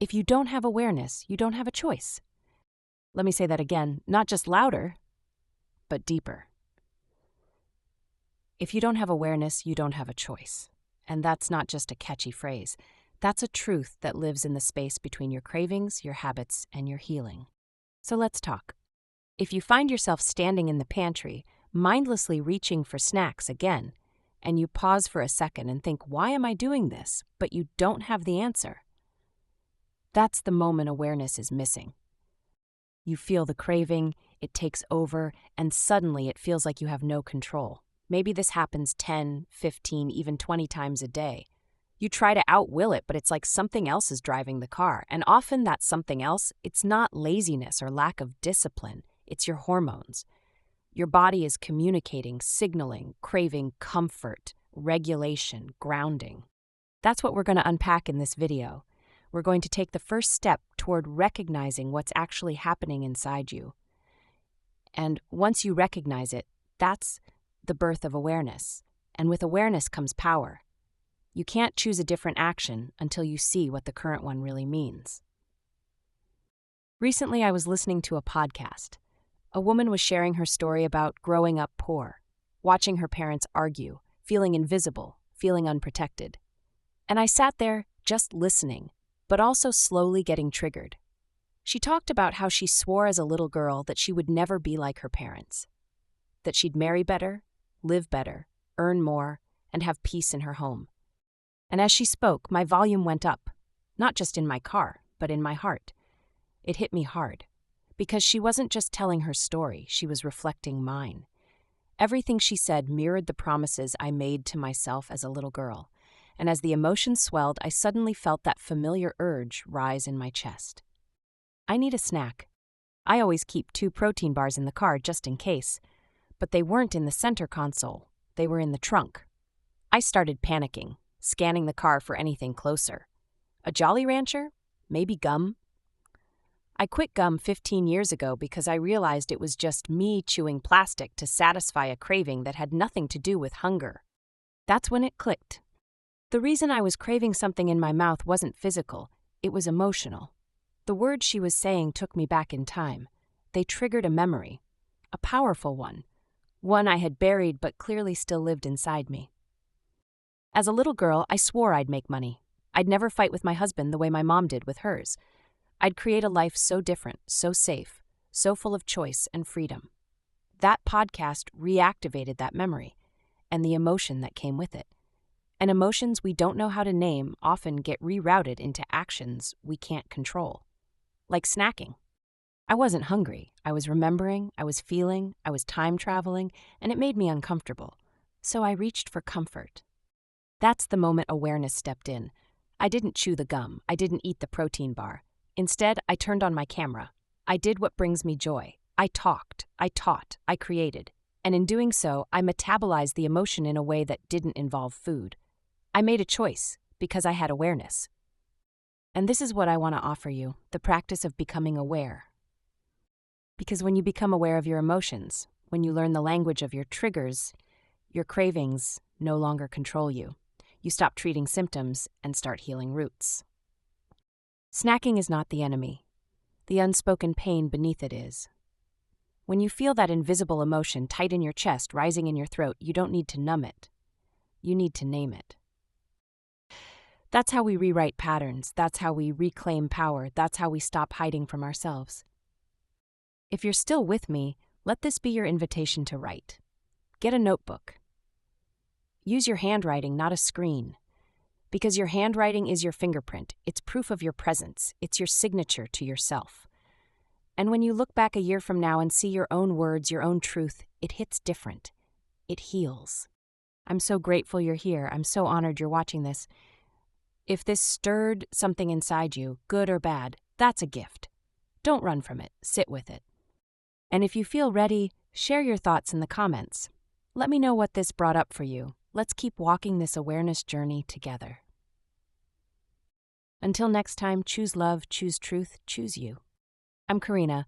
If you don't have awareness, you don't have a choice. Let me say that again, not just louder, but deeper. If you don't have awareness, you don't have a choice. And that's not just a catchy phrase. That's a truth that lives in the space between your cravings, your habits, and your healing. So let's talk. If you find yourself standing in the pantry, mindlessly reaching for snacks again, and you pause for a second and think, why am I doing this? But you don't have the answer. That's the moment awareness is missing. You feel the craving, it takes over, and suddenly it feels like you have no control. Maybe this happens 10, 15, even 20 times a day. You try to outwill it, but it's like something else is driving the car. And often that something else, it's not laziness or lack of discipline, it's your hormones. Your body is communicating, signaling, craving comfort, regulation, grounding. That's what we're going to unpack in this video. We're going to take the first step toward recognizing what's actually happening inside you. And once you recognize it, that's the birth of awareness. And with awareness comes power. You can't choose a different action until you see what the current one really means. Recently, I was listening to a podcast. A woman was sharing her story about growing up poor, watching her parents argue, feeling invisible, feeling unprotected. And I sat there just listening, but also slowly getting triggered. She talked about how she swore as a little girl that she would never be like her parents, that she'd marry better, live better, earn more, and have peace in her home. And as she spoke, my volume went up, not just in my car, but in my heart. It hit me hard, because she wasn't just telling her story, she was reflecting mine. Everything she said mirrored the promises I made to myself as a little girl, and as the emotions swelled, I suddenly felt that familiar urge rise in my chest. I need a snack. I always keep 2 protein bars in the car just in case, but they weren't in the center console, they were in the trunk. I started panicking, scanning the car for anything closer. A Jolly Rancher? Maybe gum? I quit gum 15 years ago because I realized it was just me chewing plastic to satisfy a craving that had nothing to do with hunger. That's when it clicked. The reason I was craving something in my mouth wasn't physical, it was emotional. The words she was saying took me back in time. They triggered a memory, a powerful one I had buried but clearly still lived inside me. As a little girl, I swore I'd make money. I'd never fight with my husband the way my mom did with hers. I'd create a life so different, so safe, so full of choice and freedom. That podcast reactivated that memory and the emotion that came with it. And emotions we don't know how to name often get rerouted into actions we can't control. Like snacking. I wasn't hungry. I was remembering, I was feeling, I was time traveling, and it made me uncomfortable. So I reached for comfort. That's the moment awareness stepped in. I didn't chew the gum. I didn't eat the protein bar. Instead, I turned on my camera. I did what brings me joy. I talked, I taught, I created. And in doing so, I metabolized the emotion in a way that didn't involve food. I made a choice because I had awareness. And this is what I want to offer you, the practice of becoming aware. Because when you become aware of your emotions, when you learn the language of your triggers, your cravings no longer control you. You stop treating symptoms and start healing roots. Snacking is not the enemy. The unspoken pain beneath it is. When you feel that invisible emotion tight in your chest, rising in your throat, you don't need to numb it. You need to name it. That's how we rewrite patterns. That's how we reclaim power. That's how we stop hiding from ourselves. If you're still with me, let this be your invitation to write. Get a notebook. Use your handwriting, not a screen. Because your handwriting is your fingerprint. It's proof of your presence. It's your signature to yourself. And when you look back a year from now and see your own words, your own truth, it hits different. It heals. I'm so grateful you're here. I'm so honored you're watching this. If this stirred something inside you, good or bad, that's a gift. Don't run from it. Sit with it. And if you feel ready, share your thoughts in the comments. Let me know what this brought up for you. Let's keep walking this awareness journey together. Until next time, choose love, choose truth, choose you. I'm Karina.